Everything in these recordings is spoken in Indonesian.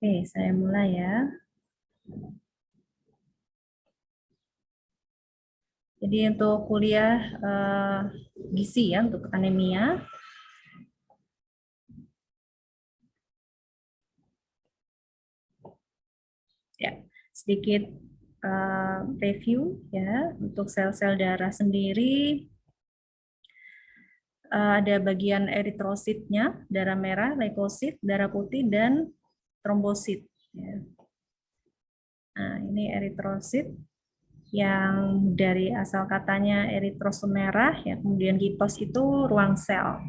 Oke, saya mulai ya. Jadi untuk kuliah gizi ya, untuk anemia. Ya, sedikit review ya, untuk sel-sel darah sendiri. Ada bagian eritrositnya, darah merah, leukosit, darah putih, dan trombosit. Ya. Nah, ini eritrosit yang dari asal katanya eritrosom merah, ya, kemudian hitos itu ruang sel.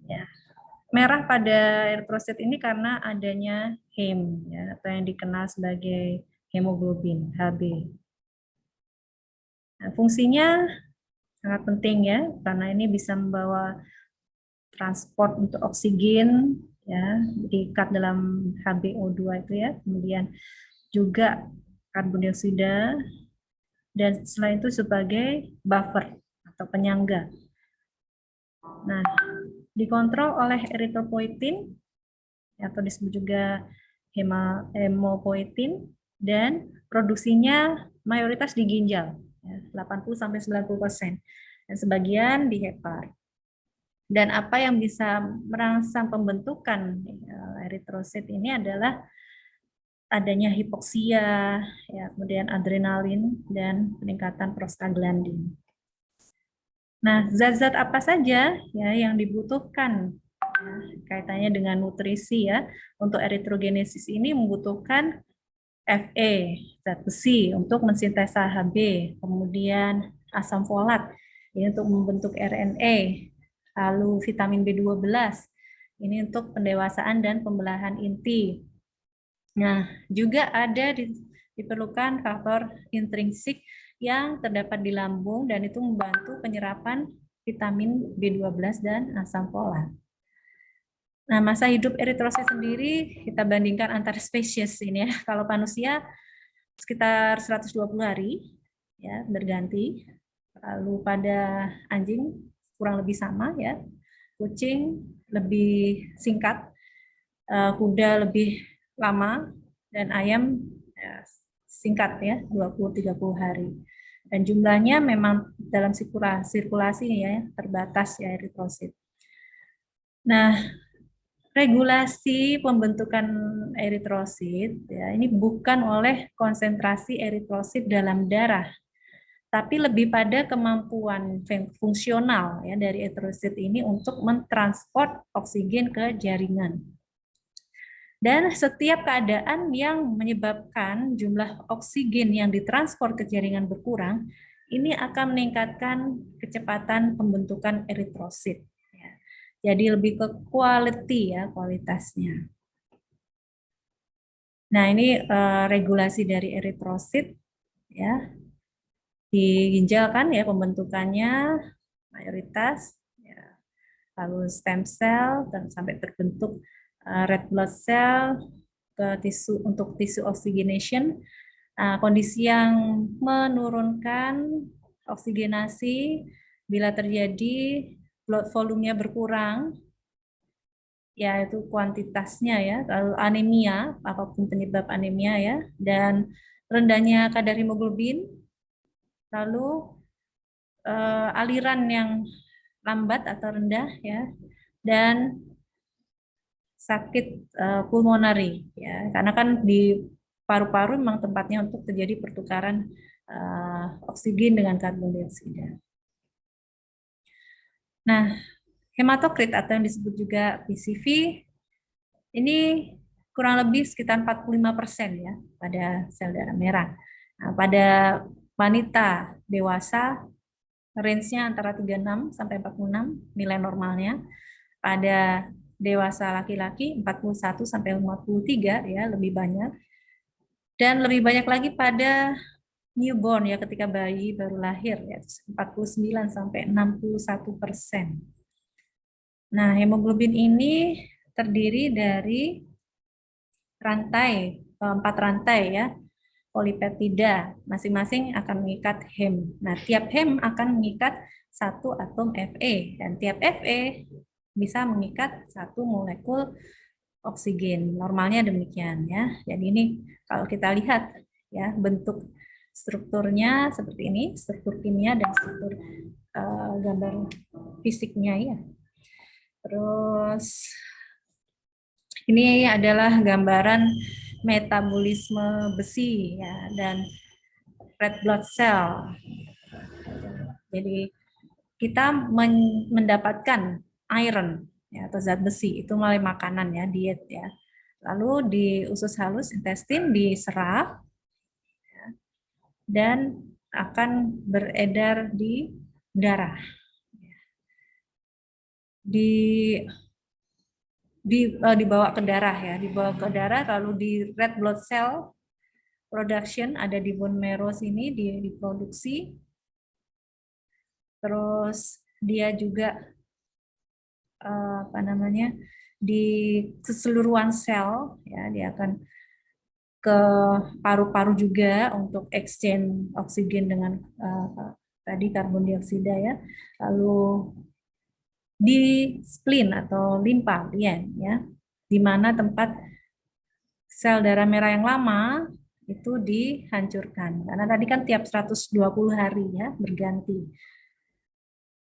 Ya. Merah pada eritrosit ini karena adanya hem, ya, atau yang dikenal sebagai hemoglobin Hb. Nah, fungsinya sangat penting ya, karena ini bisa membawa transport untuk oksigen, ya, diikat dalam HbO2 itu ya, kemudian juga karbon dioksida, dan selain itu sebagai buffer atau penyangga. Nah, dikontrol oleh eritropoietin atau disebut juga hemopoietin, dan produksinya mayoritas di ginjal, ya, 80-90%, dan sebagian di hepar. Dan apa yang bisa merangsang pembentukan eritrosit ini adalah adanya hipoksia, ya, kemudian adrenalin, dan peningkatan prostaglandin. Nah, zat-zat apa saja ya yang dibutuhkan ya, kaitannya dengan nutrisi ya. Untuk eritrogenesis ini membutuhkan Fe, zat besi untuk mensintesa Hb, kemudian asam folat ini untuk membentuk RNA, lalu vitamin B12 ini untuk pendewasaan dan pembelahan inti. Nah, juga ada diperlukan faktor intrinsik yang terdapat di lambung dan itu membantu penyerapan vitamin B12 dan asam folat. Nah, masa hidup eritrosit sendiri kita bandingkan antar spesies ini ya. Kalau manusia sekitar 120 hari ya, berganti. Lalu pada anjing kurang lebih sama ya. Kucing lebih singkat, kuda lebih lama, dan ayam ya, singkat ya, 20-30 hari. Dan jumlahnya memang dalam sirkulasi ya terbatas ya eritrosit. Nah, regulasi pembentukan eritrosit ya ini bukan oleh konsentrasi eritrosit dalam darah, tapi lebih pada kemampuan fungsional ya dari eritrosit ini untuk mentransport oksigen ke jaringan. Dan setiap keadaan yang menyebabkan jumlah oksigen yang ditransport ke jaringan berkurang, ini akan meningkatkan kecepatan pembentukan eritrosit. Jadi lebih ke quality ya, kualitasnya. Nah, ini regulasi dari eritrosit ya. Di ginjal kan ya pembentukannya mayoritas ya. Lalu stem cell dan sampai terbentuk red blood cell ke tisu untuk tisu oxygenation. Kondisi yang menurunkan oksigenasi bila terjadi blood volume-nya berkurang, ya itu kuantitasnya ya, lalu anemia, apapun penyebab anemia ya, dan rendahnya kadar hemoglobin, lalu aliran yang lambat atau rendah ya, dan sakit pulmonari ya, karena kan di paru-paru memang tempatnya untuk terjadi pertukaran oksigen dengan karbon dioksida. Nah, hematokrit atau yang disebut juga PCV ini kurang lebih sekitar 45% ya pada sel darah merah. Nah, pada wanita dewasa range-nya antara 36 sampai 46 nilai normalnya. Pada dewasa laki-laki 41 sampai 53 ya, lebih banyak. Dan lebih banyak lagi pada newborn ya, ketika bayi baru lahir ya, 49 sampai 61%. Nah, hemoglobin ini terdiri dari rantai, 4 rantai ya, polipeptida, masing-masing akan mengikat hem. Nah, tiap hem akan mengikat satu atom Fe, dan tiap Fe bisa mengikat satu molekul oksigen. Normalnya demikian ya. Jadi ini kalau kita lihat ya bentuk strukturnya seperti ini, struktur kimia dan struktur gambar fisiknya ya. Terus ini adalah gambaran metabolisme besi ya dan red blood cell. Jadi kita mendapatkan iron ya, atau zat besi itu melalui makanan ya, diet ya. Lalu di usus halus intestin diserap ya, dan akan beredar di darah. Dibawa ke darah ya, dibawa ke darah lalu di red blood cell production ada di bone marrow sini diproduksi. Terus dia juga apa namanya di keseluruhan sel ya, dia akan ke paru-paru juga untuk exchange oksigen dengan tadi karbon dioksida ya, lalu di spleen atau limpa ya, di mana tempat sel darah merah yang lama itu dihancurkan karena tadi kan tiap 120 hari ya berganti.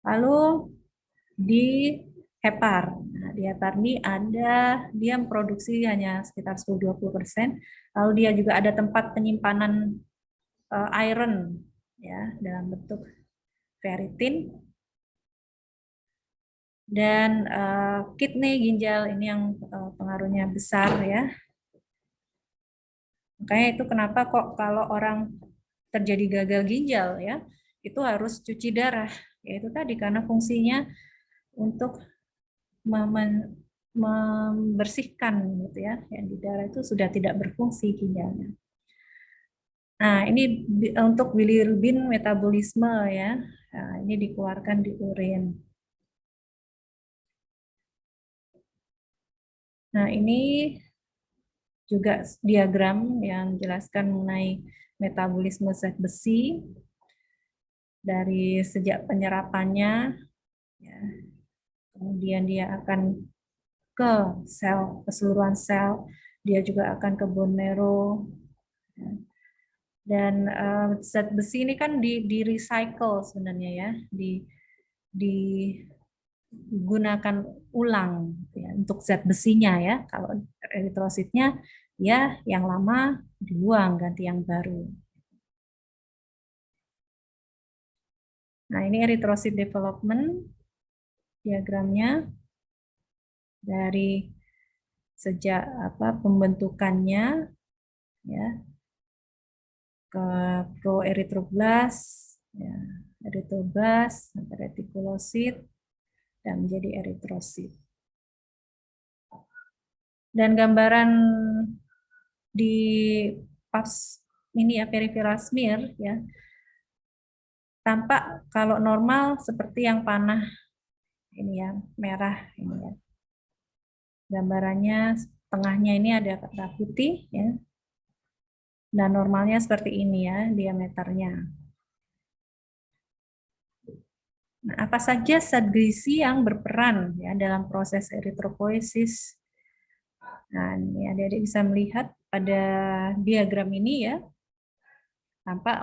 Lalu di hepar. Nah, di hepar ini dia memproduksi hanya sekitar 10-20%. Lalu dia juga ada tempat penyimpanan iron ya dalam bentuk ferritin. Dan kidney ginjal ini yang pengaruhnya besar ya. Makanya itu kenapa kok kalau orang terjadi gagal ginjal ya, itu harus cuci darah. Yaitu tadi karena fungsinya untuk membersihkan gitu ya, yang di darah itu sudah tidak berfungsi ginjalnya. Nah, ini untuk bilirubin metabolisme ya. Nah, ini dikeluarkan di urin. Nah, ini juga diagram yang menjelaskan mengenai metabolisme zat besi dari sejak penyerapannya ya. Kemudian dia akan ke sel, keseluruhan sel, dia juga akan ke bone marrow. Dan zat besi ini kan di recycle sebenarnya ya, digunakan ulang ya, untuk zat besinya ya. Kalau eritrositnya ya yang lama dibuang ganti yang baru. Nah, ini eritrosit development diagramnya dari sejak pembentukannya ya ke proerythroblast ya, erythroblast sampai retikulosit dan menjadi eritrosit. Dan gambaran di pas ini ya periferal smear ya tampak kalau normal seperti yang panah ini ya merah ini ya. Gambarannya tengahnya ini ada kata putih ya. Dan normalnya seperti ini ya diameternya. Nah, apa saja zat gizi yang berperan ya dalam proses eritropoiesis? Nah, ini adik-adik bisa melihat pada diagram ini ya, tampak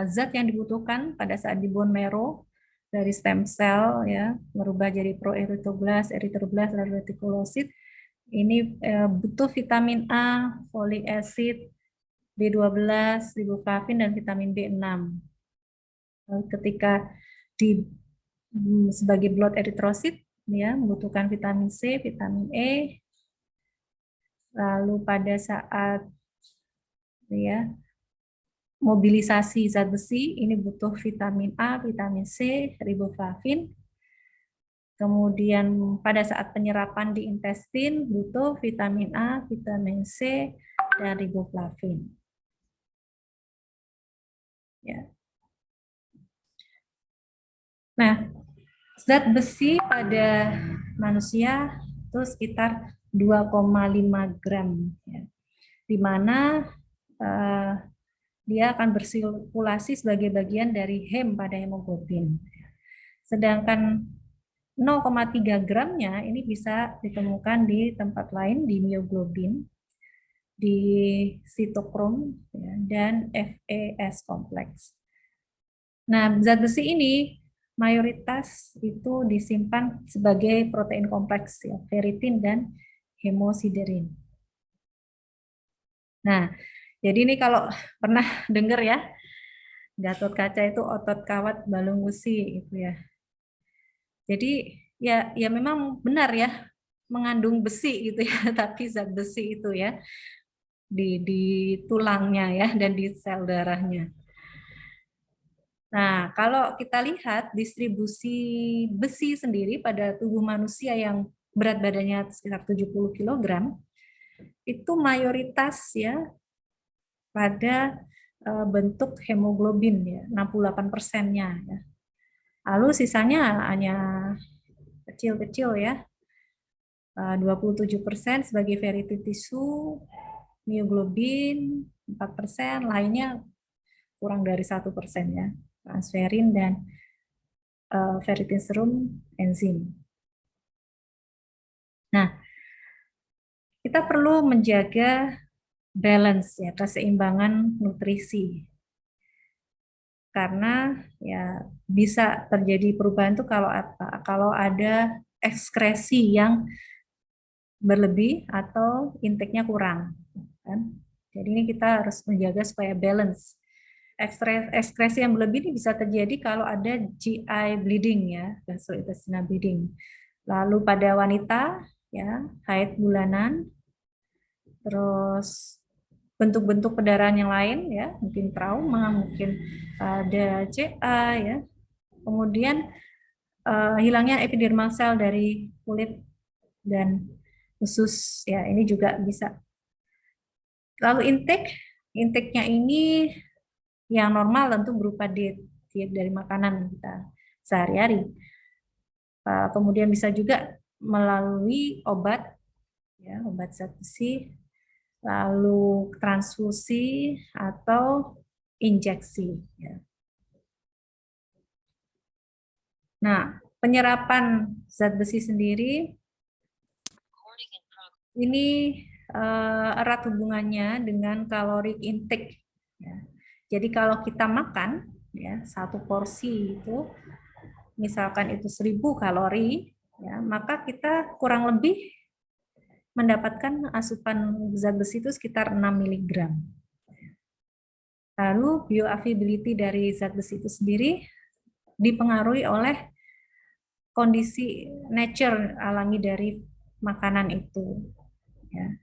zat yang dibutuhkan pada saat di bone marrow dari stem cell ya merubah jadi proerythroblast, erythroblast, lalu retikulosit. Ini butuh vitamin A, folic acid, B12, riboflavin dan vitamin B6. Ketika di sebagai blood erythrocyte ya membutuhkan vitamin C, vitamin E. Lalu pada saat ya mobilisasi zat besi ini butuh vitamin A, vitamin C, riboflavin. Kemudian pada saat penyerapan di intestin butuh vitamin A, vitamin C, dan riboflavin. Ya. Nah, zat besi pada manusia itu sekitar 2,5 gram, ya. Di mana dia akan bersirkulasi sebagai bagian dari hem pada hemoglobin. Sedangkan 0,3 gramnya ini bisa ditemukan di tempat lain di mioglobin, di sitokrom, ya, dan FAS kompleks. Nah, zat besi ini mayoritas itu disimpan sebagai protein kompleks, ya, ferritin dan hemosiderin. Nah, jadi ini kalau pernah dengar ya, Gatot kaca itu otot kawat balung besi itu ya. Jadi ya memang benar ya mengandung besi gitu ya, tapi zat besi itu ya di tulangnya ya dan di sel darahnya. Nah, kalau kita lihat distribusi besi sendiri pada tubuh manusia yang berat badannya sekitar 70 kg, itu mayoritas ya pada bentuk hemoglobin ya, 68%-nya ya. Lalu sisanya hanya kecil-kecil ya, 27% sebagai ferritin tisu, mioglobin 4%, lainnya kurang dari 1% ya, transferin dan ferritin serum enzim. Nah, kita perlu menjaga balance ya, keseimbangan nutrisi. Karena ya bisa terjadi perubahan itu kalau apa? Kalau ada ekskresi yang berlebih atau intake-nya kurang, kan? Jadi ini kita harus menjaga supaya balance. Ekskresi yang berlebih ini bisa terjadi kalau ada GI bleeding ya, gastrointestinal bleeding. Lalu pada wanita ya, haid bulanan, terus bentuk-bentuk pendarahan yang lain ya, mungkin trauma, mungkin ada CA ya. Kemudian hilangnya epidermal sel dari kulit dan usus ya, ini juga bisa. Lalu intake-nya ini yang normal tentu berupa diet dari makanan kita sehari-hari. Kemudian bisa juga melalui obat ya, obat zat besi, lalu transfusi atau injeksi ya. Nah, penyerapan zat besi sendiri ini erat hubungannya dengan kalori intake ya. Jadi kalau kita makan ya satu porsi itu misalkan itu 1000 kalori ya, maka kita kurang lebih mendapatkan asupan zat besi itu sekitar 6 mg. Lalu bioavailability dari zat besi itu sendiri dipengaruhi oleh kondisi nature alami dari makanan itu. Ya.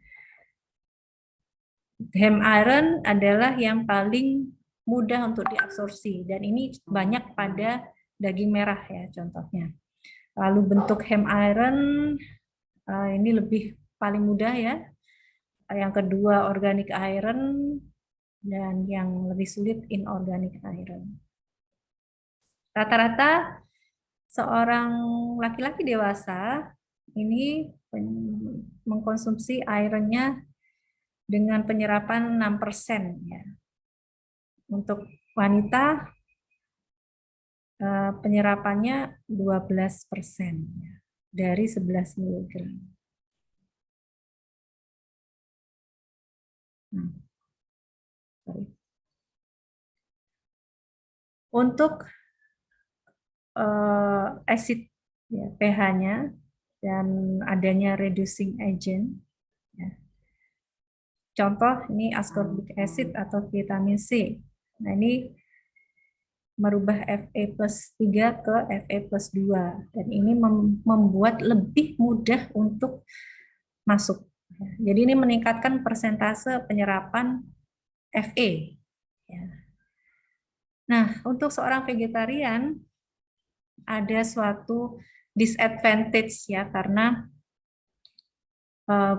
Heme iron adalah yang paling mudah untuk diabsorpsi dan ini banyak pada daging merah ya contohnya. Lalu bentuk heme iron ini lebih paling mudah ya. Yang kedua organic iron dan yang lebih sulit inorganic iron. Rata-rata seorang laki-laki dewasa ini mengkonsumsi ironnya dengan penyerapan 6% ya. Untuk wanita penyerapannya 12% ya, dari 11 mg. Untuk acid ya, pH-nya dan adanya reducing agent ya. Contoh ini ascorbic acid atau vitamin C. Nah, ini merubah Fe+3 ke Fe+2 dan ini membuat lebih mudah untuk masuk. Jadi ini meningkatkan persentase penyerapan Fe. Nah, untuk seorang vegetarian ada suatu disadvantage ya karena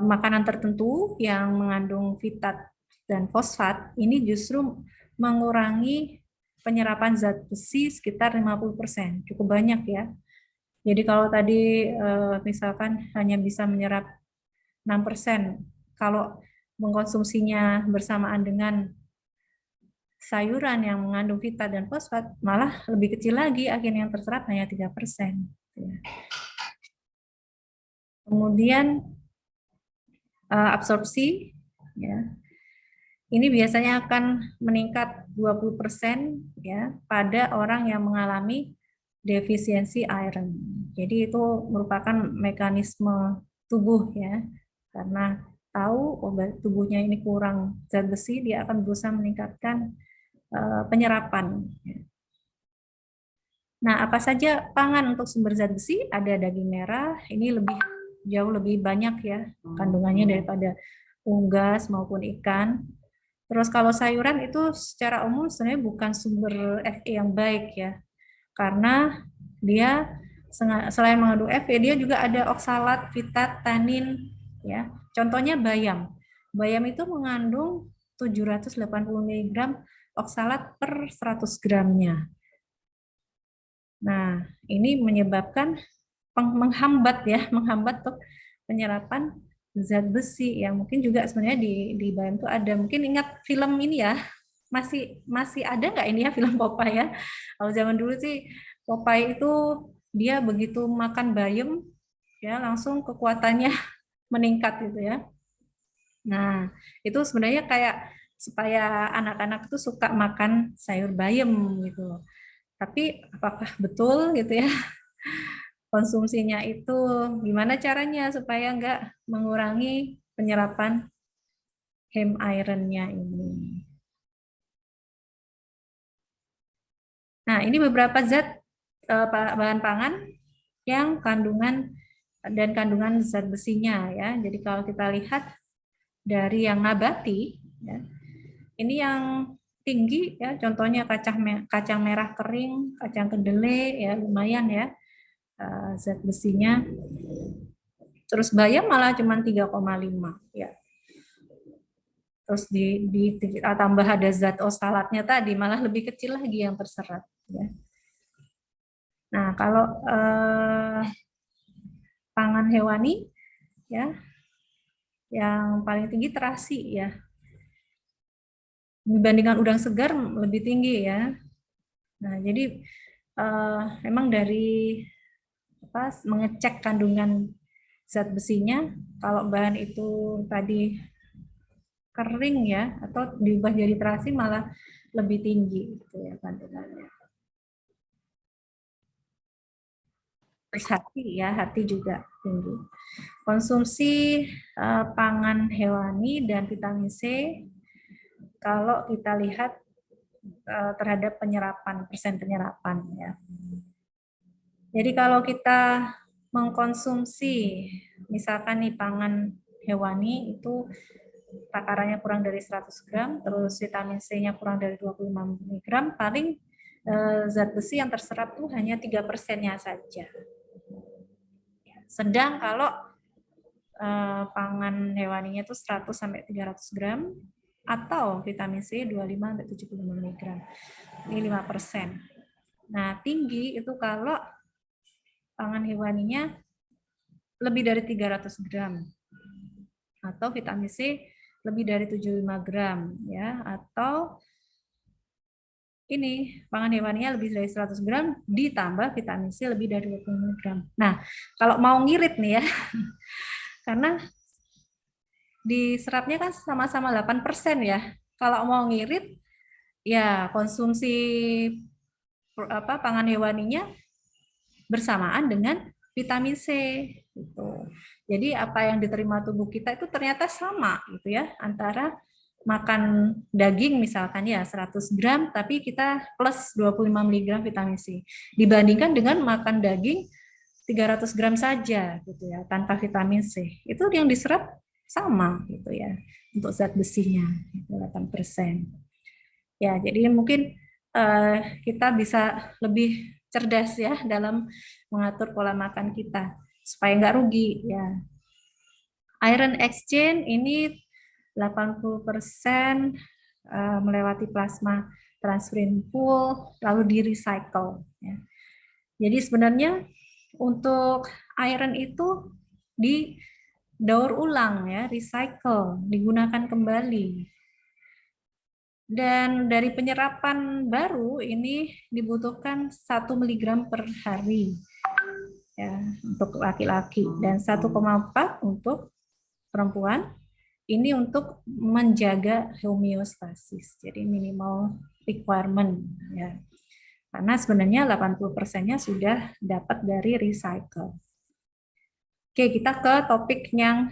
makanan tertentu yang mengandung fitat dan fosfat ini justru mengurangi penyerapan zat besi sekitar 50%, cukup banyak ya. Jadi kalau tadi misalkan hanya bisa menyerap 6%, kalau mengkonsumsinya bersamaan dengan sayuran yang mengandung fitat dan fosfat malah lebih kecil lagi, akhirnya yang terserap hanya 3%. Kemudian absorpsi, ya. Ini biasanya akan meningkat 20% ya pada orang yang mengalami defisiensi iron. Jadi itu merupakan mekanisme tubuh ya. Karena tahu tubuhnya ini kurang zat besi, dia akan berusaha meningkatkan penyerapan. Nah, apa saja pangan untuk sumber zat besi? Ada daging merah, ini jauh lebih banyak ya kandungannya daripada unggas maupun ikan. Terus kalau sayuran itu secara umum sebenarnya bukan sumber Fe yang baik ya, karena dia selain mengandung Fe, dia juga ada oksalat, fitat, tanin ya. Contohnya bayam. Bayam itu mengandung 780 mg oksalat per 100 gramnya. Nah, ini menyebabkan menghambat tuh penyerapan zat besi yang mungkin juga sebenarnya di bayam itu ada. Mungkin ingat film ini ya, masih ada nggak ini ya film Popeye ya? Kalau zaman dulu sih Popeye itu dia begitu makan bayam ya langsung kekuatannya meningkat gitu ya. Nah, itu sebenarnya kayak supaya anak-anak itu suka makan sayur bayam gitu. Tapi apakah betul gitu ya konsumsinya itu, gimana caranya supaya nggak mengurangi penyerapan hem ironnya ini. Nah, ini beberapa zat bahan pangan yang kandungan zat besinya ya. Jadi kalau kita lihat dari yang nabati, ya, ini yang tinggi ya, contohnya kacang merah kering, kacang kedelai ya lumayan ya zat besinya. Terus bayam malah cuma 3,5 ya. Terus tambah ada zat oksalatnya tadi malah lebih kecil lagi yang terserap ya. Nah, kalau pangan hewani ya yang paling tinggi terasi ya. Dibandingkan udang segar lebih tinggi ya. Nah, jadi memang dari mengecek kandungan zat besinya, kalau bahan itu tadi kering ya atau diubah jadi terasi malah lebih tinggi gitu ya kandungannya. Terus hati juga tinggi. Konsumsi pangan hewani dan vitamin C kalau kita lihat terhadap persen penyerapan ya. Jadi kalau kita mengkonsumsi misalkan nih pangan hewani itu takarannya kurang dari 100 gram, terus vitamin C-nya kurang dari 25 mg, paling zat besi yang terserap tuh hanya 3%-nya saja. Sedang kalau pangan hewaninya itu 100 sampai 300 gram atau vitamin C 25 sampai 75 mg. Ini 5%. Nah, tinggi itu kalau pangan hewaninya lebih dari 300 gram atau vitamin C lebih dari 75 gram ya, atau ini pangan hewaninya lebih dari 100 gram ditambah vitamin C lebih dari 20 gram. Nah, kalau mau ngirit nih ya, karena diserapnya kan sama-sama 8% ya. Kalau mau ngirit, ya konsumsi pangan hewaninya bersamaan dengan vitamin C. Gitu. Jadi apa yang diterima tubuh kita itu ternyata sama gitu ya, antara makan daging misalkan ya 100 gram tapi kita plus 25 mg vitamin C dibandingkan dengan makan daging 300 gram saja gitu ya tanpa vitamin C. Itu yang diserap sama gitu ya untuk zat besinya 8%. Ya, jadi mungkin kita bisa lebih cerdas ya dalam mengatur pola makan kita supaya nggak rugi ya. Iron exchange ini 80% melewati plasma transferrin pool lalu di recycle ya. Jadi sebenarnya untuk iron itu didaur ulang ya, recycle, digunakan kembali. Dan dari penyerapan baru ini dibutuhkan 1 mg per hari. ya untuk laki-laki dan 1,4 untuk perempuan. Ini untuk menjaga homeostasis. Jadi minimal requirement ya. Karena sebenarnya 80%-nya sudah dapat dari recycle. Oke, kita ke topik yang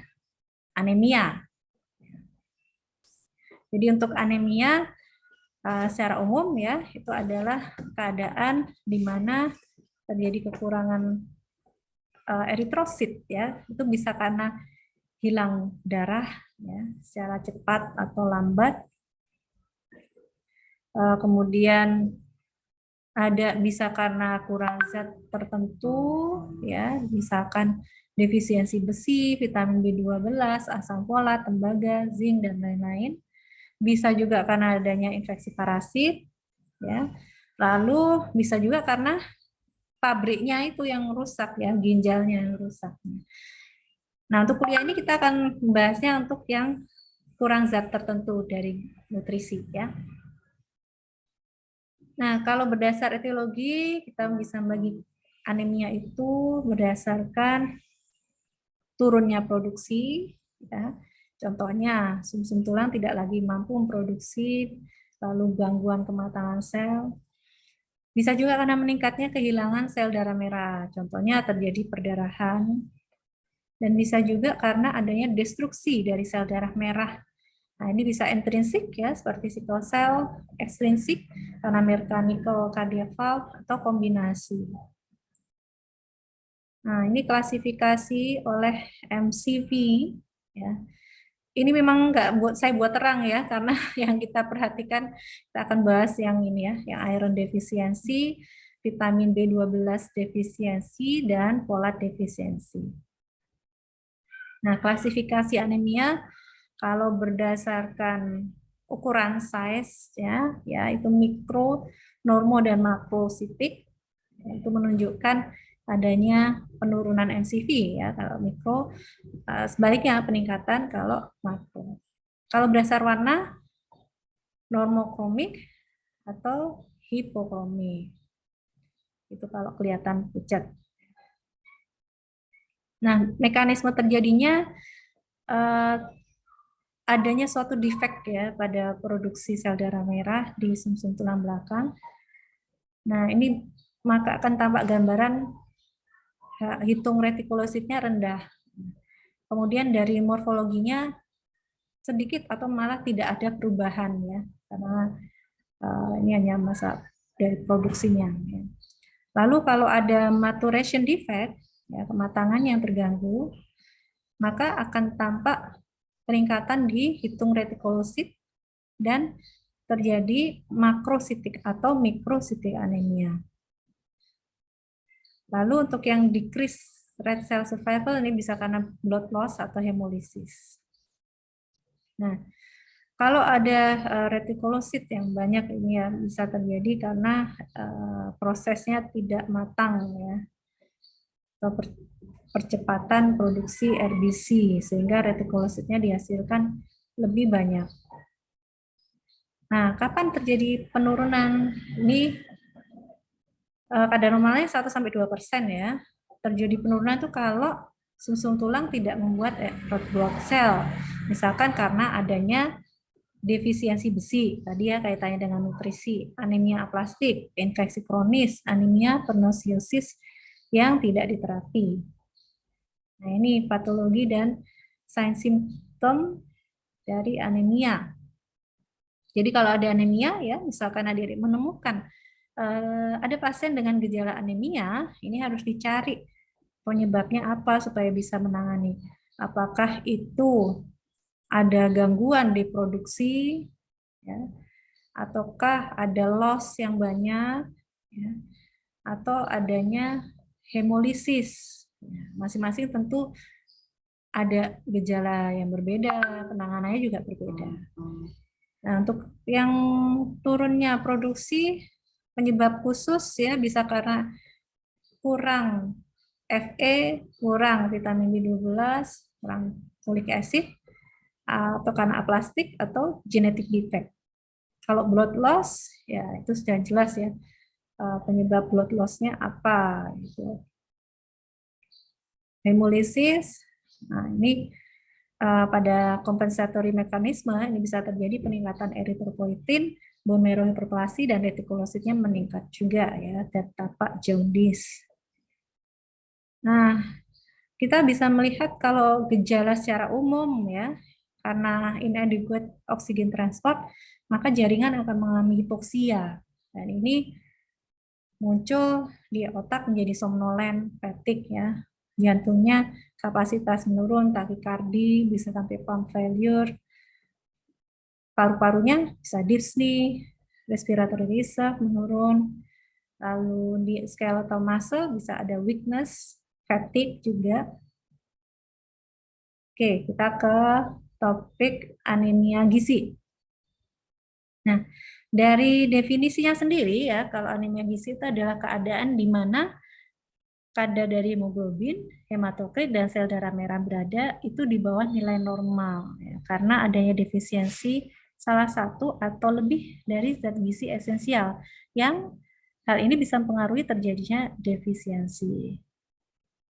anemia. Jadi untuk anemia secara umum ya itu adalah keadaan di mana terjadi kekurangan eritrosit ya. Itu bisa karena hilang darah ya secara cepat atau lambat. Kemudian bisa karena kurang zat tertentu ya, misalkan defisiensi besi, vitamin B12, asam folat, tembaga, zinc dan lain-lain. Bisa juga karena adanya infeksi parasit ya. Lalu bisa juga karena pabriknya itu yang rusak ya, ginjalnya yang rusak. Nah, untuk kuliah ini kita akan membahasnya untuk yang kurang zat tertentu dari nutrisi ya. Nah, kalau berdasar etiologi, kita bisa bagi anemia itu berdasarkan turunnya produksi. Ya. Contohnya, sumsum tulang tidak lagi mampu memproduksi, lalu gangguan kematangan sel. Bisa juga karena meningkatnya kehilangan sel darah merah. Contohnya terjadi perdarahan. Dan bisa juga karena adanya destruksi dari sel darah merah. Nah, ini bisa intrinsik ya, seperti sickle cell, ekstrinsik, karena mechanical cardiac valve, atau kombinasi. Nah, ini klasifikasi oleh MCV. Ya. Ini memang nggak saya buat terang ya, karena yang kita perhatikan, kita akan bahas yang ini ya, yang iron defisiensi, vitamin B12 defisiensi, dan folat defisiensi. Nah, klasifikasi anemia, kalau berdasarkan ukuran size ya itu mikro, normo dan makrositik, itu menunjukkan adanya penurunan MCV ya kalau mikro, sebaliknya peningkatan kalau makro. Kalau berdasar warna normokromik atau hipokromik. Itu kalau kelihatan pucat. Nah, mekanisme terjadinya adanya suatu defek ya pada produksi sel darah merah di sumsum tulang belakang. Nah, ini maka akan tampak gambaran hitung retikulositnya rendah. Kemudian dari morfologinya sedikit atau malah tidak ada perubahan ya, karena ini hanya masa dari produksinya. Ya. Lalu kalau ada maturation defect, ya, kematangan yang terganggu, maka akan tampak peningkatan di hitung retikulosit dan terjadi makrositik atau mikrositik anemia. Lalu untuk yang decrease red cell survival ini bisa karena blood loss atau hemolisis. Nah, kalau ada retikulosit yang banyak ini ya bisa terjadi karena prosesnya tidak matang ya, atau percepatan produksi RBC sehingga retikulositnya dihasilkan lebih banyak. Nah, kapan terjadi penurunan? Ini kadar normalnya 1-2% ya. Terjadi penurunan itu kalau sumsum tulang tidak membuat red blood cell. Misalkan karena adanya defisiensi besi, tadi ya kaitannya dengan nutrisi, anemia aplastik, infeksi kronis, anemia pernosiosis yang tidak diterapi. Nah, ini patologi dan sign simptom dari anemia. Jadi kalau ada anemia ya, misalkan adik menemukan ada pasien dengan gejala anemia, ini harus dicari penyebabnya apa supaya bisa menangani. Apakah itu ada gangguan di produksi, ya, ataukah ada loss yang banyak, ya, atau adanya hemolisis. Masing-masing tentu ada gejala yang berbeda, penanganannya juga berbeda. Nah, untuk yang turunnya produksi, penyebab khusus ya bisa karena kurang Fe, kurang vitamin B12, kurang folic acid, atau karena aplastik atau genetic defect. Kalau blood loss, ya itu sudah jelas ya penyebab blood loss-nya apa gitu. Hemolisis, nah ini pada kompensatory mekanisme ini bisa terjadi peningkatan eritropoietin, bone marrow hiperplasi, dan retikulositnya meningkat juga ya, terdapat jaundice. Nah, kita bisa melihat kalau gejala secara umum ya, karena inadequate oxygen transport, maka jaringan akan mengalami hipoksia. Dan ini muncul di otak menjadi somnolen, fatigue ya. Jantungnya kapasitas menurun, takikardi, bisa sampai pump failure. Paru-parunya bisa dyspnea, respiratory reserve menurun. Lalu di skeletal muscle bisa ada weakness, fatigue juga. Oke, kita ke topik anemia gizi. Nah, dari definisinya sendiri ya, kalau anemia gizi itu adalah keadaan di mana kadar dari hemoglobin, hematokrit, dan sel darah merah berada itu di bawah nilai normal ya, karena adanya defisiensi salah satu atau lebih dari zat gizi esensial yang hal ini bisa mempengaruhi terjadinya defisiensi.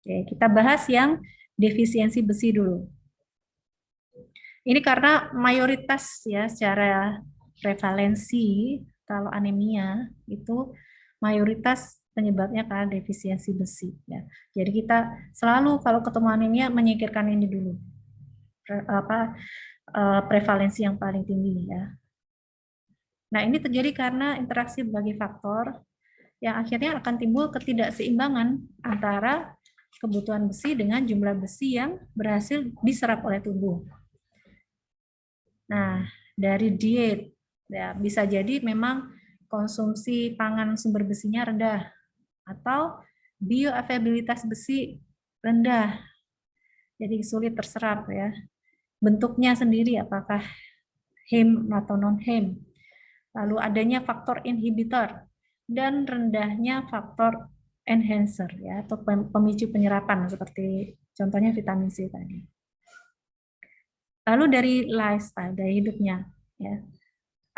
Oke, kita bahas yang defisiensi besi dulu. Ini karena mayoritas ya secara prevalensi kalau anemia itu mayoritas penyebabnya karena defisiensi besi ya. Jadi kita selalu kalau ketemu anemia menyingkirkan ini dulu. Prevalensi yang paling tinggi ya. Nah, ini terjadi karena interaksi berbagai faktor yang akhirnya akan timbul ketidakseimbangan antara kebutuhan besi dengan jumlah besi yang berhasil diserap oleh tubuh. Nah, dari diet, ya bisa jadi memang konsumsi pangan sumber besinya rendah, atau bioavailabilitas besi rendah, jadi sulit terserap ya. Bentuknya sendiri apakah heme atau non-heme. Lalu adanya faktor inhibitor dan rendahnya faktor enhancer ya, atau pemicu penyerapan seperti contohnya vitamin C tadi. Lalu dari lifestyle, dari hidupnya ya,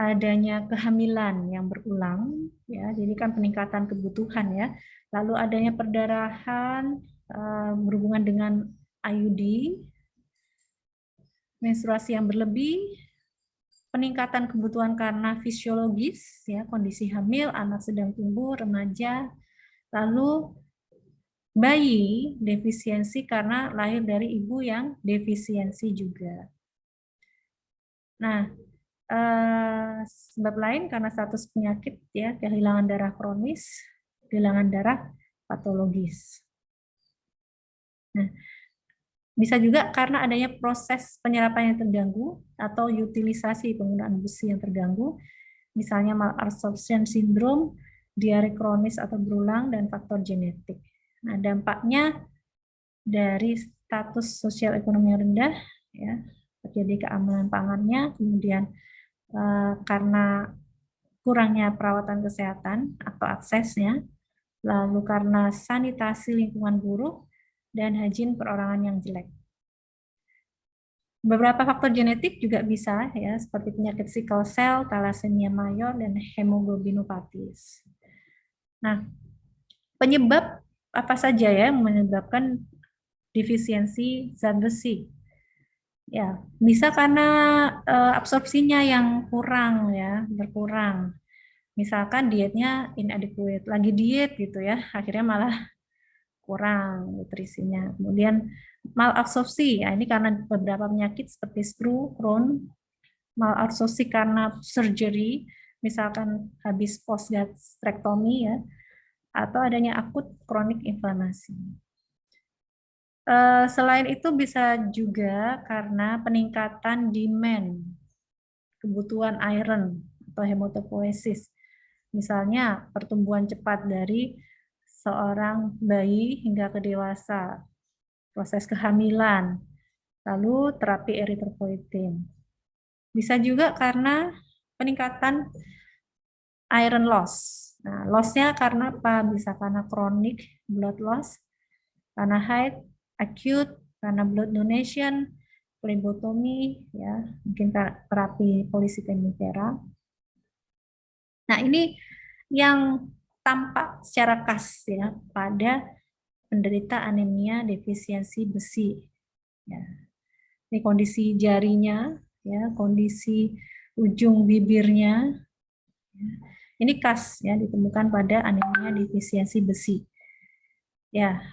adanya kehamilan yang berulang ya, jadi kan peningkatan kebutuhan ya, lalu adanya perdarahan berhubungan dengan IUD, menstruasi yang berlebih, peningkatan kebutuhan karena fisiologis ya, kondisi hamil, anak sedang tumbuh, remaja, lalu bayi defisiensi karena lahir dari ibu yang defisiensi juga. Nah, sebab lain karena status penyakit ya, kehilangan darah kronis, kehilangan darah patologis. Nah, bisa juga karena adanya proses penyerapan yang terganggu atau utilisasi penggunaan besi yang terganggu, misalnya malabsorption syndrome, diare kronis atau berulang, dan faktor genetik. Nah, dampaknya dari status sosial ekonomi yang rendah, ya, terjadi keamanan pangannya, kemudian karena kurangnya perawatan kesehatan atau aksesnya, lalu karena sanitasi lingkungan buruk, dan higien perorangan yang jelek. Beberapa faktor genetik juga bisa ya, seperti penyakit sickle cell, thalassemia mayor, dan hemoglobinopatis. Nah, penyebab apa saja ya yang menyebabkan defisiensi zat besi? Ya, bisa karena absorpsinya yang kurang ya, berkurang. Misalkan dietnya inadequate, lagi diet gitu ya, akhirnya malah kurang nutrisinya. Kemudian malabsorpsi, ya ini karena beberapa penyakit seperti flu, Crohn, malabsorpsi karena surgery, misalkan habis post gastrectomy ya, atau adanya akut kronik inflamasi. Selain itu bisa juga karena peningkatan demand kebutuhan iron atau hematopoiesis. Misalnya pertumbuhan cepat dari seorang bayi hingga ke dewasa, proses kehamilan, lalu terapi eritropoietin. Bisa juga karena peningkatan iron loss. Nah, loss-nya karena apa? Bisa karena chronic blood loss, karena high, acute, karena blood donation, phlebotomy, ya, mungkin terapi polisitemi vera. Nah, ini yang tampak secara khas ya pada penderita anemia defisiensi besi. Ya. Ini kondisi jarinya, ya, kondisi ujung bibirnya. Ya. Ini khas ya ditemukan pada anemia defisiensi besi. Ya,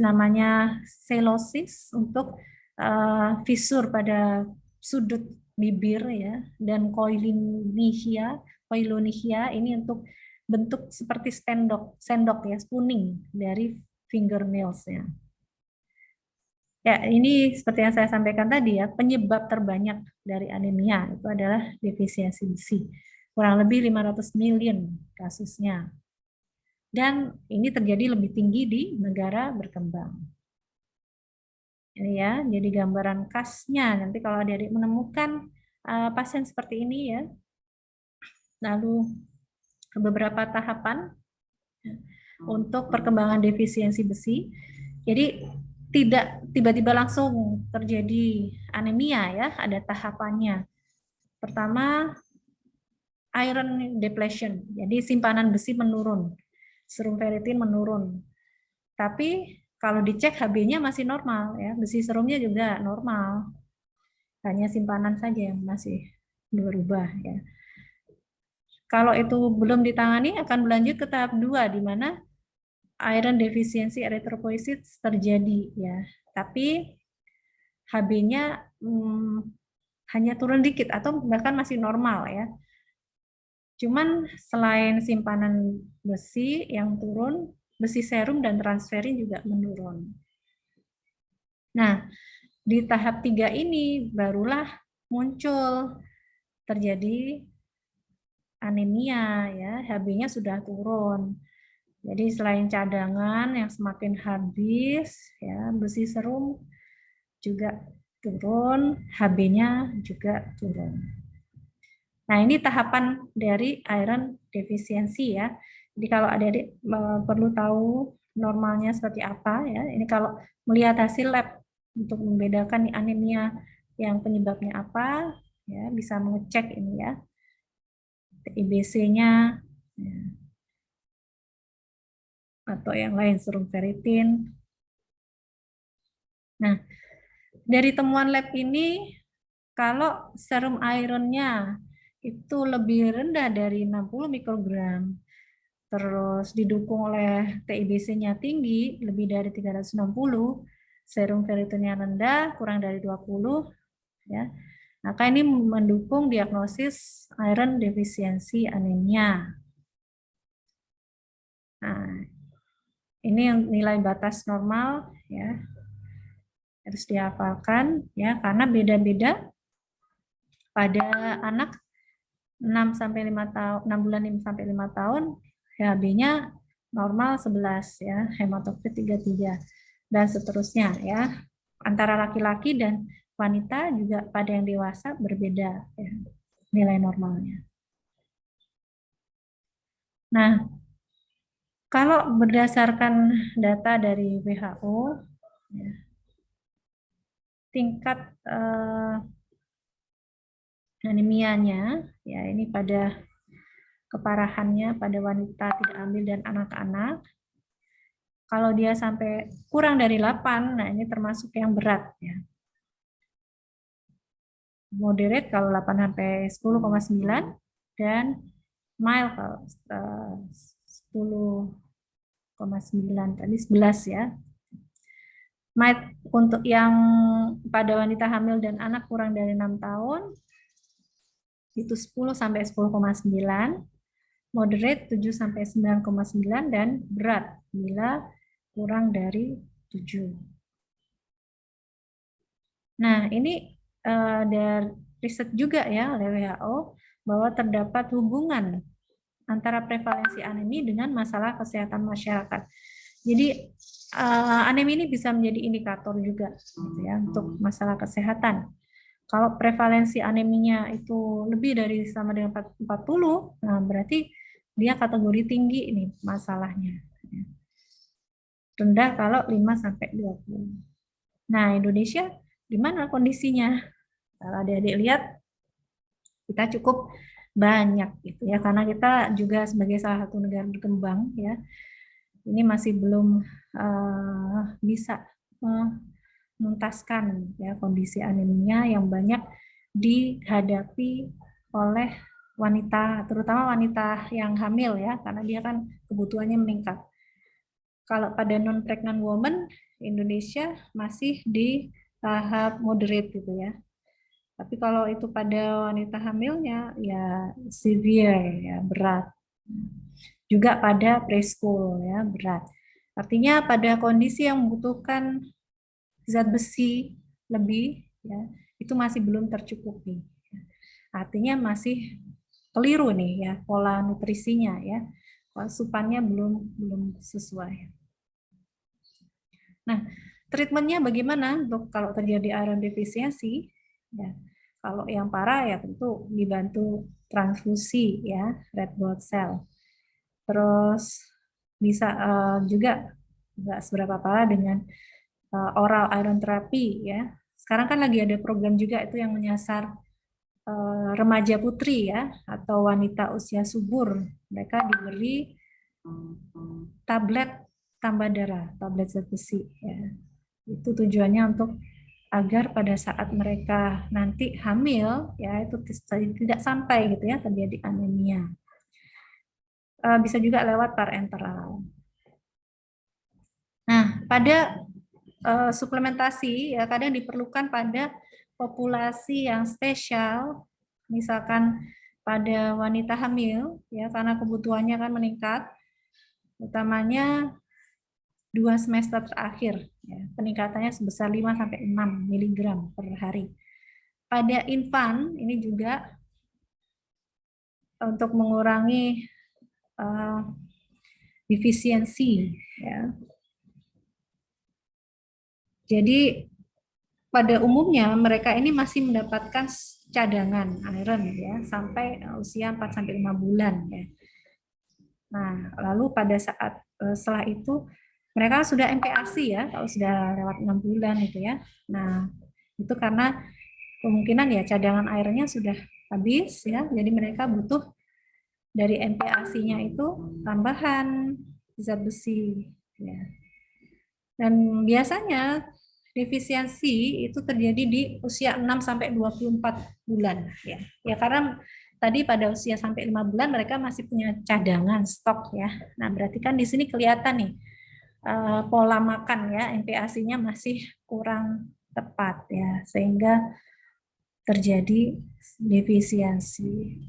namanya selosis untuk fisur pada sudut bibir ya, dan koilonychia ini untuk bentuk seperti sendok ya, spooning dari fingernails ya. Ya, ini seperti yang saya sampaikan tadi ya, penyebab terbanyak dari anemia itu adalah defisiensi besi. Kurang lebih 500 million kasusnya. Dan ini terjadi lebih tinggi di negara berkembang. Ini ya, jadi gambaran khasnya. Nanti kalau adik-adik menemukan pasien seperti ini ya, lalu beberapa tahapan untuk perkembangan defisiensi besi. Jadi tidak tiba-tiba langsung terjadi anemia ya, ada tahapannya. Pertama, iron depletion, jadi simpanan besi menurun, serum ferritin menurun. Tapi kalau dicek HB-nya masih normal ya, besi serumnya juga normal. Hanya simpanan saja yang masih berubah ya. Kalau itu belum ditangani akan berlanjut ke tahap 2 di mana iron deficiency erythropoiesis terjadi ya. Tapi HB-nya hanya turun dikit atau bahkan masih normal ya. Cuman selain simpanan besi yang turun, besi serum dan transferin juga menurun. Nah, di tahap 3 ini barulah muncul terjadi anemia ya, HB-nya sudah turun. Jadi selain cadangan yang semakin habis ya, besi serum juga turun, HB-nya juga turun. Nah, ini tahapan dari iron defisiensi ya. Jadi kalau adik-adik perlu tahu normalnya seperti apa ya. Ini kalau melihat hasil lab untuk membedakan anemia yang penyebabnya apa, ya bisa mengecek ini ya. IBC-nya ya, atau yang lain serum ferritin. Nah, dari temuan lab ini kalau serum ironnya itu lebih rendah dari 60 mikrogram, terus didukung oleh TIBC-nya tinggi, lebih dari 360, serum ferritinnya rendah, kurang dari 20, ya. Maka ini mendukung diagnosis iron defisiensi anemia. Nah, ini yang nilai batas normal, ya, harus dihafalkan, ya, karena beda-beda pada anak 6 sampai 5 tahun, 6 bulan sampai 5 tahun, HB-nya normal 11 ya, hematokrit 33 dan seterusnya ya. Antara laki-laki dan wanita juga pada yang dewasa berbeda ya, nilai normalnya. Nah, kalau berdasarkan data dari WHO ya, tingkat anemianya ya ini pada keparahannya pada wanita tidak hamil dan anak-anak. Kalau dia sampai kurang dari 8, nah ini termasuk yang berat ya. Moderate kalau 8 sampai 10,9 dan mild kalau 10,9 tadi 11 ya. Mild untuk yang pada wanita hamil dan anak kurang dari 6 tahun itu 10 sampai 10,9, moderate 7 sampai 9,9 dan berat bila kurang dari 7. Nah, ini dari riset juga ya oleh WHO bahwa terdapat hubungan antara prevalensi anemi dengan masalah kesehatan masyarakat. Jadi anemi ini bisa menjadi indikator juga gitu ya untuk masalah kesehatan. Kalau prevalensi aneminya itu lebih dari sama dengan 40, nah berarti dia kategori tinggi ini masalahnya. Rendah kalau 5 sampai 20. Nah, Indonesia gimana kondisinya? Kalau adik-adik lihat, kita cukup banyak gitu ya, karena kita juga sebagai salah satu negara berkembang ya, ini masih belum bisa menuntaskan ya kondisi anemia yang banyak dihadapi oleh wanita, terutama wanita yang hamil ya, karena dia kan kebutuhannya meningkat. Kalau pada non-pregnant woman, Indonesia masih di tahap moderate gitu ya. Tapi kalau itu pada wanita hamilnya ya severe ya, berat. Juga pada preschool ya, berat. Artinya pada kondisi yang membutuhkan zat besi lebih ya, itu masih belum tercukupi. Artinya masih keliru nih ya pola nutrisinya ya. Asupannya belum sesuai. Nah, treatmentnya bagaimana dok kalau terjadi iron defisiensi? Ya, kalau yang parah ya tentu dibantu transfusi ya, red blood cell. Terus bisa juga nggak seberapa parah dengan oral iron therapy ya. Sekarang kan lagi ada program juga itu yang menyasar remaja putri ya atau wanita usia subur. Mereka diberi tablet tambah darah, tablet zat besi ya. Itu tujuannya untuk agar pada saat mereka nanti hamil ya itu tidak sampai gitu ya terjadi anemia. Bisa juga lewat parenteral. Nah, pada suplementasi ya kadang diperlukan pada populasi yang spesial, misalkan pada wanita hamil ya karena kebutuhannya kan meningkat, utamanya 2 semester terakhir ya, peningkatannya sebesar 5 sampai 6 mg per hari. Pada infan ini juga untuk mengurangi defisiensi ya. Jadi pada umumnya mereka ini masih mendapatkan cadangan iron ya sampai usia 4 sampai 5 bulan ya. Nah, lalu pada saat setelah itu mereka sudah MPASI ya, kalau sudah lewat 6 bulan itu ya. Nah, itu karena kemungkinan ya cadangan airnya sudah habis ya, jadi mereka butuh dari MPASI-nya itu tambahan zat besi ya. Dan biasanya defisiensi itu terjadi di usia 6 sampai 24 bulan ya. Ya karena tadi pada usia sampai 5 bulan mereka masih punya cadangan stok ya. Nah, berarti kan di sini kelihatan nih pola makan ya, MPASI-nya masih kurang tepat ya sehingga terjadi defisiensi.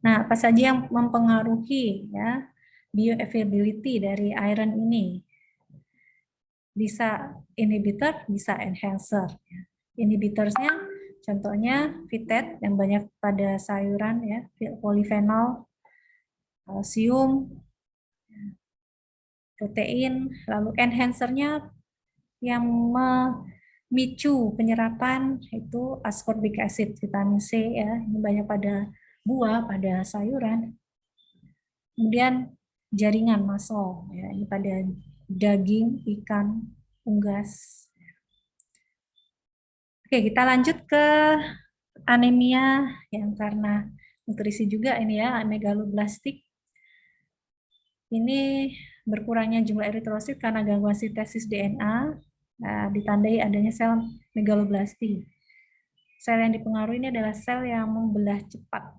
Nah, apa saja yang mempengaruhi ya bioavailability dari iron ini? Bisa inhibitor, bisa enhancer. Inhibitorsnya contohnya vitet yang banyak pada sayuran ya, polifenol, kalsium, protein, lalu enhancernya yang memicu penyerapan itu ascorbic acid, vitamin C ya, ini banyak pada buah, pada sayuran. Kemudian jaringan muscle ya, ini pada daging, ikan, unggas. Oke, kita lanjut ke anemia yang karena nutrisi juga ini ya, megaloblastik. Ini berkurangnya jumlah eritrosit karena gangguan sintesis DNA, ditandai adanya sel megaloblasti. Sel yang dipengaruhi ini adalah sel yang membelah cepat,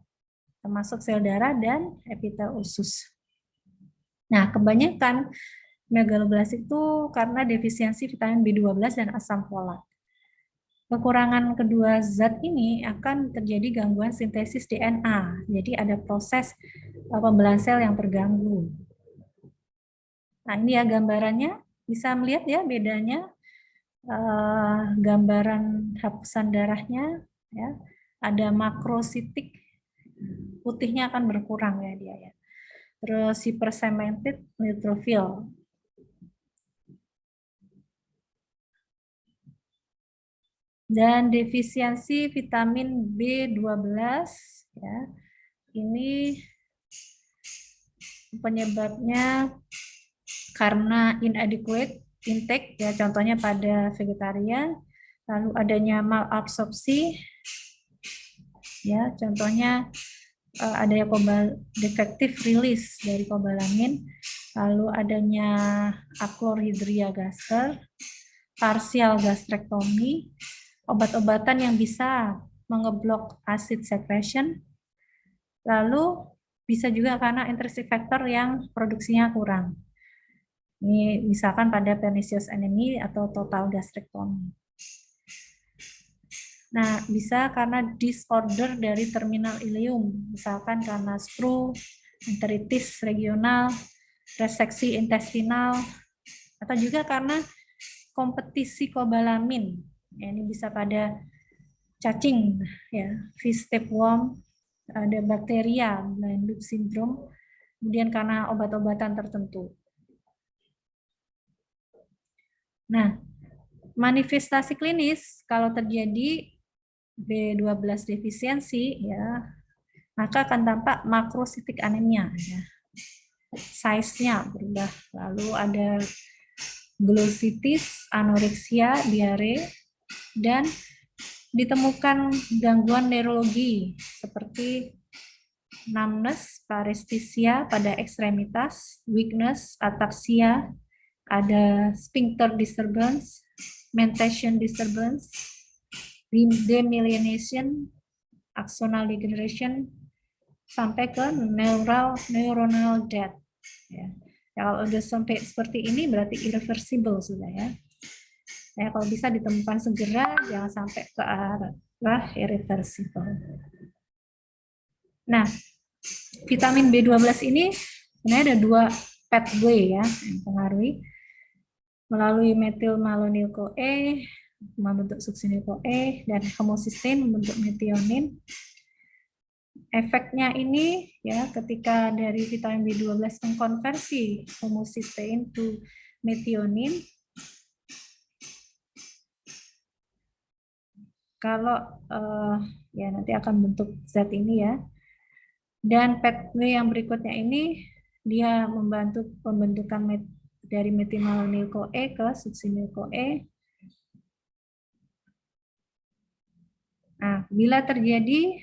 termasuk sel darah dan epitel usus. Nah, kebanyakan megaloblastik itu karena defisiensi vitamin B12 dan asam folat. Kekurangan kedua zat ini akan terjadi gangguan sintesis DNA. Jadi ada proses pembelahan sel yang terganggu. Nah, ini ya gambarannya, bisa melihat ya bedanya gambaran hapusan darahnya ya. Ada makrositik, putihnya akan berkurang ya dia ya. Terus hypercemented neutrophil. Dan defisiensi vitamin B12 ya. Ini penyebabnya karena inadequate intake ya, contohnya pada vegetarian, lalu adanya malabsorpsi ya, contohnya adanya defective release dari kobalamin, lalu adanya achlorhydria gaster, partial gastrectomy, obat-obatan yang bisa mengeblok acid secretion, lalu bisa juga karena intrinsic factor yang produksinya kurang. Ini misalkan pada pernicious anemia atau total gastrectomy. Nah, bisa karena disorder dari terminal ileum, misalkan karena sprue, enteritis regional, reseksi intestinal, atau juga karena kompetisi kobalamin. Ya, ini bisa pada cacing, ya, fish tapeworm, ada bakteria, blind loop syndrome, kemudian karena obat-obatan tertentu. Nah, manifestasi klinis kalau terjadi B12 defisiensi, ya, maka akan tampak makrositik anemia, ya. Size-nya berubah. Lalu ada glossitis, anoreksia, diare, dan ditemukan gangguan neurologi seperti numbness, paresthesia pada ekstremitas, weakness, ataxia, ada sphincter disturbance, mentation disturbance, demyelination, axonal degeneration, sampai ke neuronal death. Ya. Kalau udah sampai seperti ini berarti irreversible sudah, ya. Ya, kalau bisa ditemukan segera, jangan sampai ke arah irreversible. Nah, vitamin B12 ini sebenarnya ada dua pathway, ya, yang mempengaruhi, melalui metilmalonyl CoA membentuk succinyl CoA dan homocysteine membentuk methionine. Efeknya ini, ya, ketika dari vitamin B12 mengkonversi homocysteine to methionine, kalau ya nanti akan bentuk zat ini, ya. Dan pathway yang berikutnya ini dia membantu pembentukan dari metilmalonyl CoA ke succinyl CoA. Nah, bila terjadi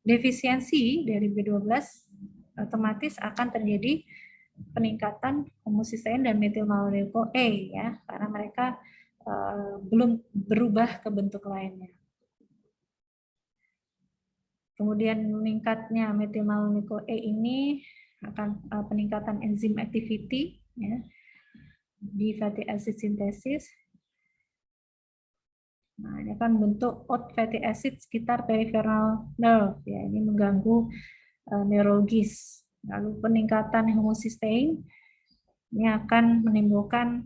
defisiensi dari B12, otomatis akan terjadi peningkatan homocysteine dan metilmalonyl CoA, ya, karena mereka belum berubah ke bentuk lainnya. Kemudian meningkatnya metilmalonyl CoA ini akan peningkatan enzim activity, ya, di fatty acid synthesis. Nah, ini akan bentuk odd fatty acid sekitar peripheral nerve, ya, ini mengganggu neurologis. Lalu peningkatan homocysteine ini akan menimbulkan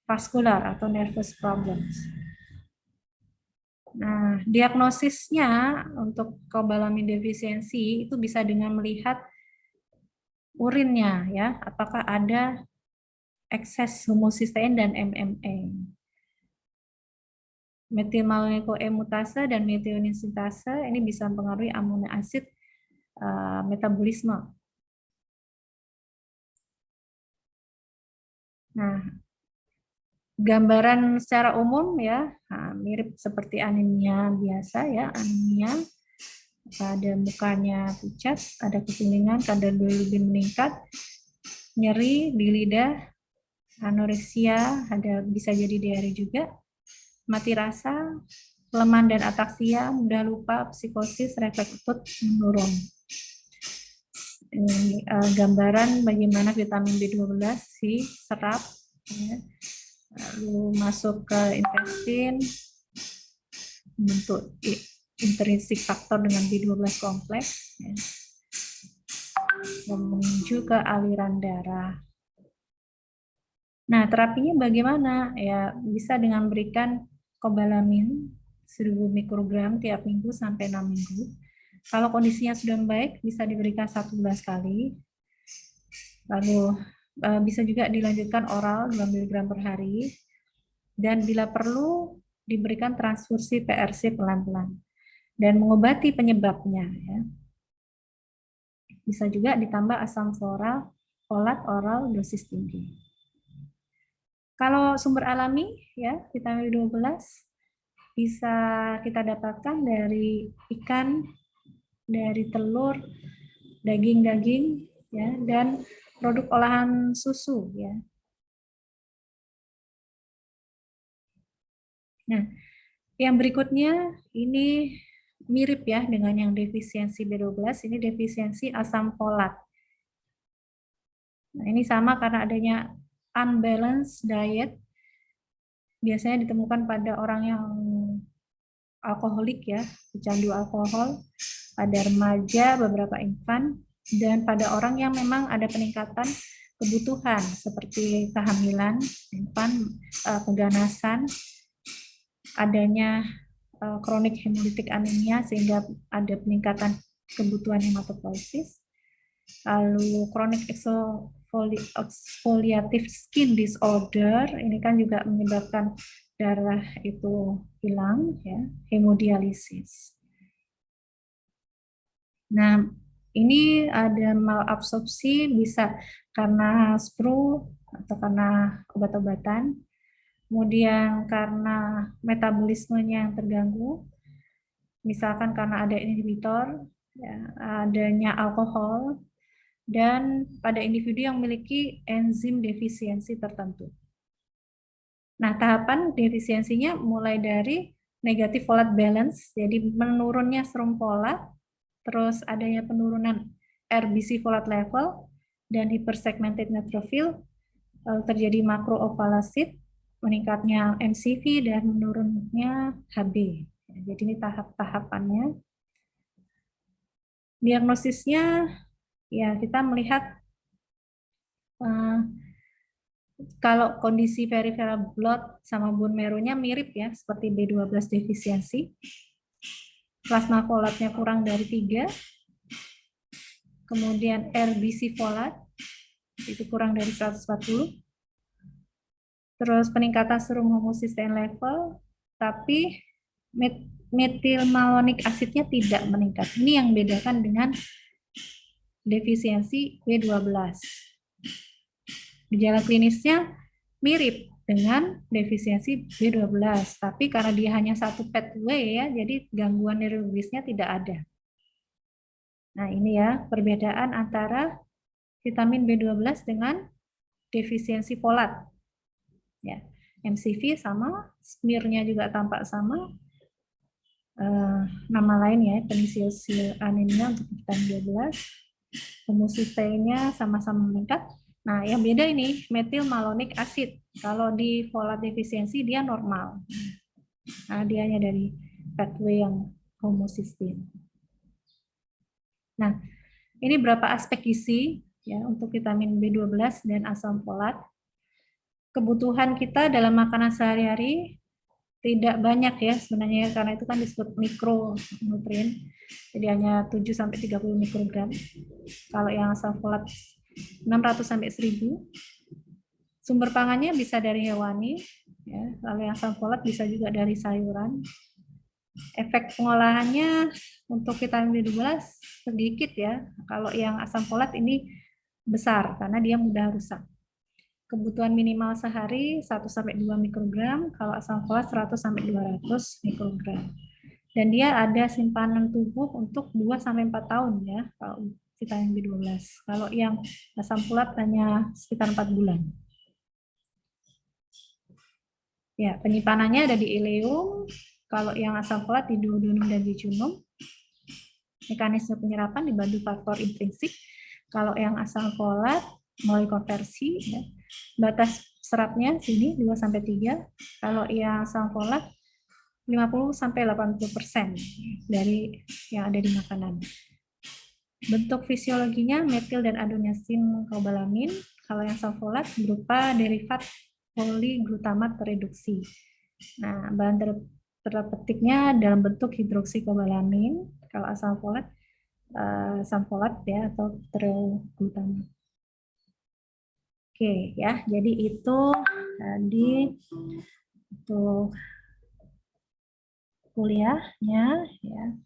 vaskular atau nervous problems. Nah, diagnosisnya untuk kobalamin defisiensi itu bisa dengan melihat urinnya, ya, apakah ada ekses homocysteine dan MMA. Metilmalonyl CoA mutase dan methionine sintase ini bisa mempengaruhi amino asid metabolisme. Nah, gambaran secara umum, ya, mirip seperti anemia biasa, ya, anemia. Ada mukanya pucat, ada kekuningan, kadar bilirubin meningkat, nyeri di lidah, anoreksia, ada bisa jadi diare juga, mati rasa, kelemahan dan ataksia, mudah lupa, psikosis, refleks akut menurun. Ini gambaran bagaimana vitamin B12 diserap, ya, lalu masuk ke intestin, bentuk intrinsik faktor dengan B12 kompleks, ya, dan menuju ke aliran darah. Nah, terapinya bagaimana? Ya, bisa dengan berikan kobalamin 1000 mikrogram tiap minggu sampai 6 minggu. Kalau kondisinya sudah baik, bisa diberikan 1 bulan sekali. Lalu bisa juga dilanjutkan oral 2 mg per hari. Dan bila perlu, diberikan transfusi PRC pelan-pelan. Dan mengobati penyebabnya, ya. Bisa juga ditambah asam folat oral dosis tinggi. Kalau sumber alami, ya, vitamin B12 bisa kita dapatkan dari ikan, dari telur, daging-daging, ya, dan produk olahan susu, ya. Nah, yang berikutnya ini mirip ya dengan yang defisiensi B12, ini defisiensi asam folat. Nah, ini sama karena adanya unbalanced diet, biasanya ditemukan pada orang yang alkoholik ya, pecandu alkohol, pada remaja, beberapa infan, dan pada orang yang memang ada peningkatan kebutuhan seperti kehamilan, infan, keganasan, adanya kronik hemolitik anemia sehingga ada peningkatan kebutuhan hematopoiesis, lalu kronik exfoliative skin disorder, ini kan juga menyebabkan darah itu hilang, ya, hemodialisis. Nah, ini ada malabsorpsi bisa karena spru atau karena obat-obatan, kemudian karena metabolismenya yang terganggu, misalkan karena ada inhibitor, ya, adanya alkohol, dan pada individu yang memiliki enzim defisiensi tertentu. Nah, tahapan defisiensinya mulai dari negatif folat balance, jadi menurunnya serum folat, terus adanya penurunan RBC folat level, dan hypersegmented neutrophil, lalu terjadi makroovalasit, meningkatnya MCV, dan menurunnya HB. Jadi ini tahap-tahapannya. Diagnosisnya, ya kita melihat kalau kondisi peripheral blood sama bone marrow-nya mirip ya, seperti B12 defisiensi. Plasma folatnya kurang dari 3. Kemudian RBC folat itu kurang dari 140. Terus peningkatan serum homocysteine level, tapi metilmalonic acidnya tidak meningkat. Ini yang membedakan dengan defisiensi B12. Gejala klinisnya mirip dengan defisiensi B12, tapi karena dia hanya satu pathway ya, jadi gangguan neurologisnya tidak ada. Nah, ini ya perbedaan antara vitamin B12 dengan defisiensi folat. Ya, MCV sama, smearnya juga tampak sama. Nama lain ya, pernicious anemia untuk vitamin B12. Homocysteinnya sama-sama meningkat. Nah, yang beda ini metilmalonic acid. Kalau di folat defisiensi dia normal. Nah, dia hanya dari pathway yang homocysteine. Nah, ini berapa aspek gizi ya untuk vitamin B12 dan asam folat. Kebutuhan kita dalam makanan sehari-hari tidak banyak ya sebenarnya, karena itu kan disebut mikronutrien. Jadi hanya 7 sampai 30 mikrogram. Kalau yang asam folat 600 sampai 1000. Sumber pangannya bisa dari hewani, ya. Lalu yang asam folat bisa juga dari sayuran. Efek pengolahannya untuk vitamin B12 sedikit ya. Kalau yang asam folat ini besar karena dia mudah rusak. Kebutuhan minimal sehari 1 sampai 2 mikrogram, kalau asam folat 100 sampai 200 mikrogram. Dan dia ada simpanan tubuh untuk 2 sampai 4 tahun ya kalau vitamin B12. Kalau yang asam folat hanya sekitar 4 bulan. Ya, penyimpanannya ada di ileum, kalau yang asam folat di duodenum dan jejunum. Mekanisme penyerapan dibantu faktor intrinsik. Kalau yang asam folat melalui konversi, ya, batas seratnya sini 2 sampai 3. Kalau yang asam folat 50 sampai 80% dari yang ada di makanan. Bentuk fisiologinya metil dan adenosine kobalamin. Kalau yang asam folat berupa derivat poliglutamat reduksi. Nah, bahan terapeutiknya dalam bentuk hidroksikobalamin. Kalau asam folat ya atau terglutamat. Oke ya, jadi itu tadi untuk kuliahnya ya.